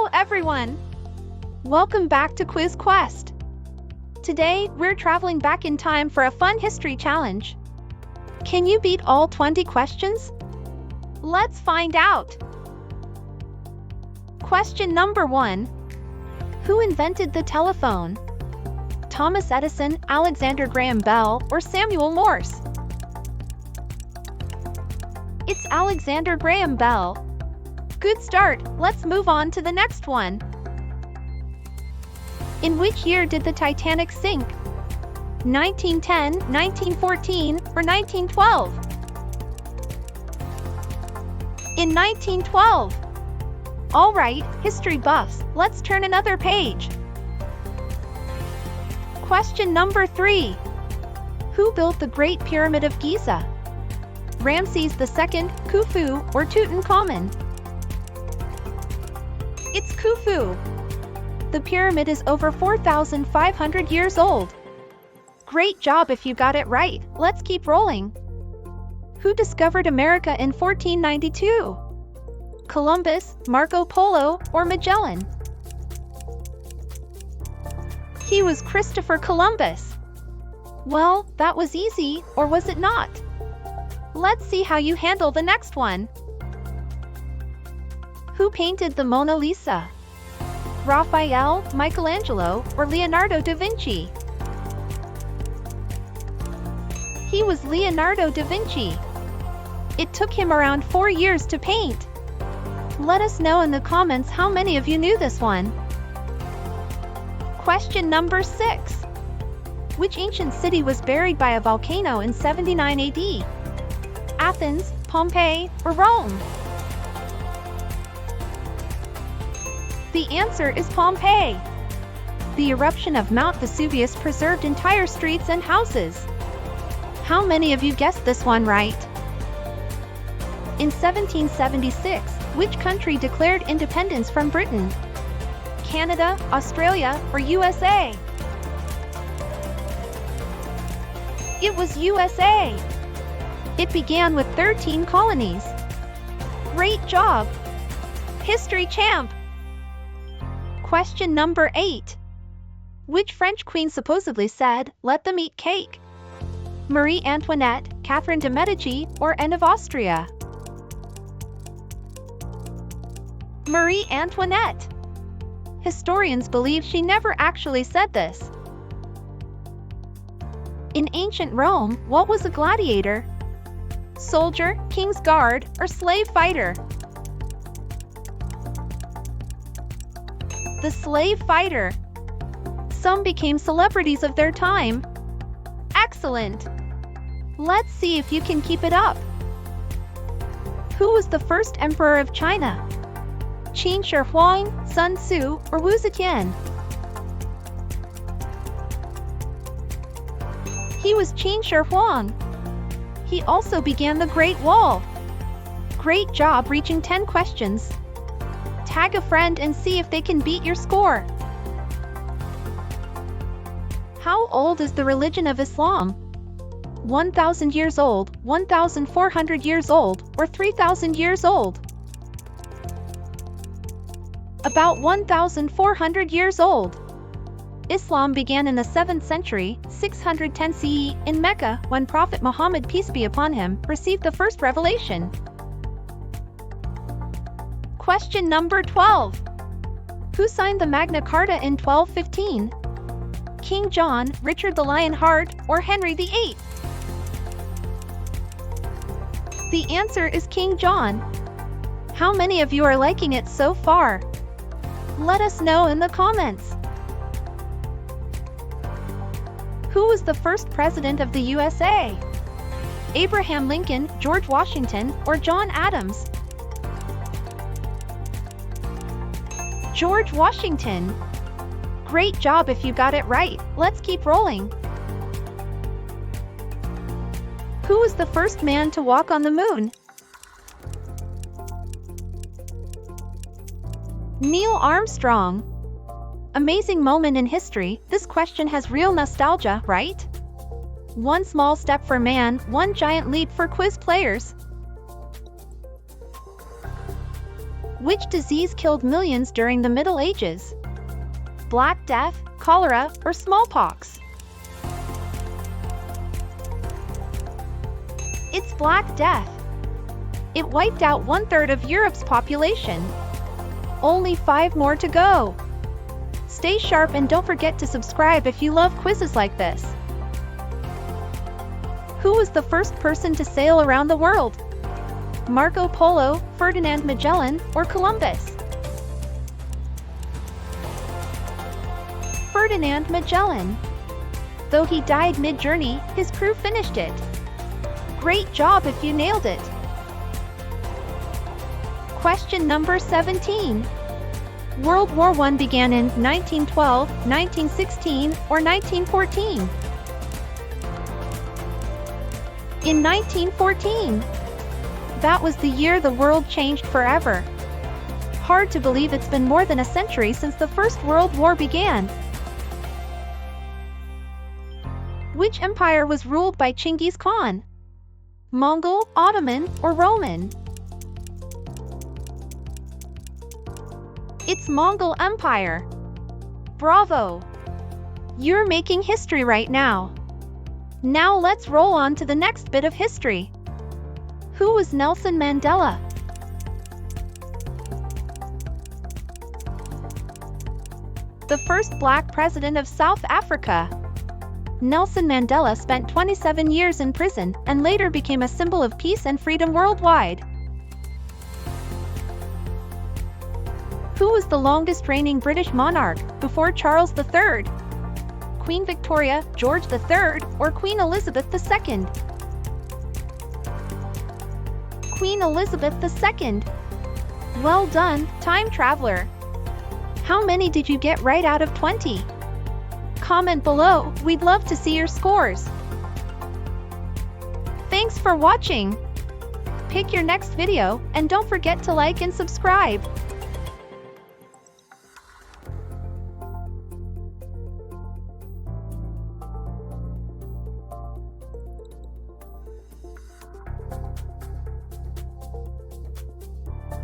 Hello everyone! Welcome back to Quiz Quest. Today, we're traveling back in time for a fun history challenge. Can you beat all 20 questions? Let's find out! Question number 1. Who invented the telephone? Thomas Edison, Alexander Graham Bell, or Samuel Morse? It's Alexander Graham Bell. Good start, let's move on to the next one. In which year did the Titanic sink? 1910, 1914, or 1912? In 1912. Alright, history buffs, let's turn another page. Question number 3. Who built the Great Pyramid of Giza? Ramses II, Khufu, or Tutankhamun? It's Khufu. The pyramid is over 4,500 years old. Great job if you got it right. Let's keep rolling. Who discovered America in 1492? Columbus, Marco Polo, or Magellan? He was Christopher Columbus. Well, that was easy, or was it not? Let's see how you handle the next one. Who painted the Mona Lisa? Raphael, Michelangelo, or Leonardo da Vinci? He was Leonardo da Vinci. It took him around 4 years to paint. Let us know in the comments how many of you knew this one. Question number 6. Which ancient city was buried by a volcano in 79 AD? Athens, Pompeii, or Rome? The answer is Pompeii. The eruption of Mount Vesuvius preserved entire streets and houses. How many of you guessed this one right? In 1776, which country declared independence from Britain? Canada, Australia, or USA? It was USA. It began with 13 colonies. Great job! History champ! Question number 8. Which French queen supposedly said, "Let them eat cake"? Marie Antoinette, Catherine de' Medici, or Anne of Austria? Marie Antoinette. Historians believe she never actually said this. In ancient Rome, what was a gladiator? Soldier, king's guard, or slave fighter? The slave fighter. Some became celebrities of their time. Excellent! Let's see if you can keep it up. Who was the first emperor of China? Qin Shi Huang, Sun Tzu, or Wu Zetian? He was Qin Shi Huang. He also began the Great Wall. Great job reaching 10 questions. Tag a friend and see if they can beat your score. How old is the religion of Islam? 1,000 years old, 1,400 years old, or 3,000 years old? About 1,400 years old. Islam began in the 7th century, 610 CE, in Mecca, when Prophet Muhammad, peace be upon him, received the first revelation. Question number 12. Who signed the Magna Carta in 1215? King John, Richard the Lionheart, or Henry VIII? The answer is King John. How many of you are liking it so far? Let us know in the comments. Who was the first president of the USA? Abraham Lincoln, George Washington, or John Adams? George Washington. Great job if you got it right. Let's keep rolling. Who was the first man to walk on the moon? Neil Armstrong. Amazing moment in history. This question has real nostalgia, right? One small step for man, one giant leap for quiz players. Which disease killed millions during the Middle Ages? Black Death, cholera, or smallpox? It's Black Death. It wiped out 1/3 of Europe's population. Only 5 more to go. Stay sharp and don't forget to subscribe if you love quizzes like this. Who was the first person to sail around the world? Marco Polo, Ferdinand Magellan, or Columbus? Ferdinand Magellan. Though he died mid-journey, his crew finished it. Great job if you nailed it. Question number 17. World War I began in 1912, 1916, or 1914? In 1914. That was the year the world changed forever. Hard to believe it's been more than a century since the First World War began. Which empire was ruled by Chinggis Khan? Mongol, Ottoman, or Roman? It's Mongol Empire. Bravo! You're making history right now. Now let's roll on to the next bit of history. Who was Nelson Mandela? The first black president of South Africa. Nelson Mandela spent 27 years in prison and later became a symbol of peace and freedom worldwide. Who was the longest reigning British monarch before Charles III? Queen Victoria, George III, or Queen Elizabeth II? Queen Elizabeth II. Well done, time traveler. How many did you get right out of 20? Comment below, we'd love to see your scores. Thanks for watching. Pick your next video and don't forget to like and subscribe.